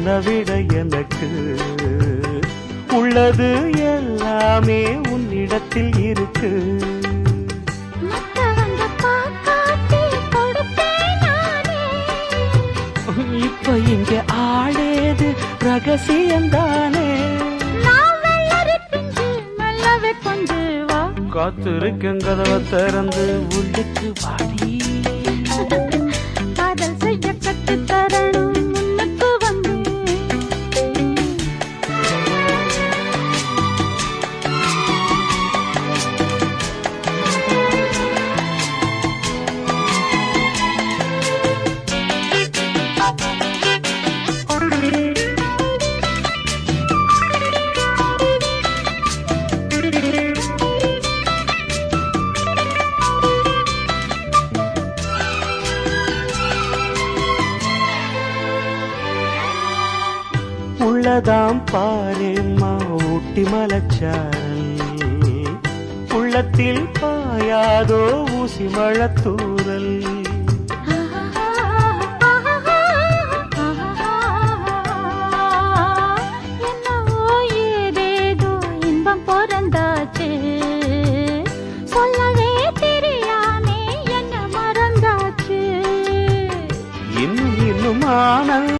என்ன விட எனக்கு உள்ளது எல்லாமே உன்னிடத்தில் இருக்கு. இப்ப இங்க ஆடேது ரகசியம்தானே. காத்திருக்கேன் கதவை திறந்து உள்ளுக்கு வாடி. காதல் செய்ய கட்டு தரணும் முன்னுக்கு வந்து. உள்ளதாம் பாரேம்மா ஊட்டி மலச்சாரல், உள்ளத்தில் பாயாதோ ஊசி மழத்தூரல்.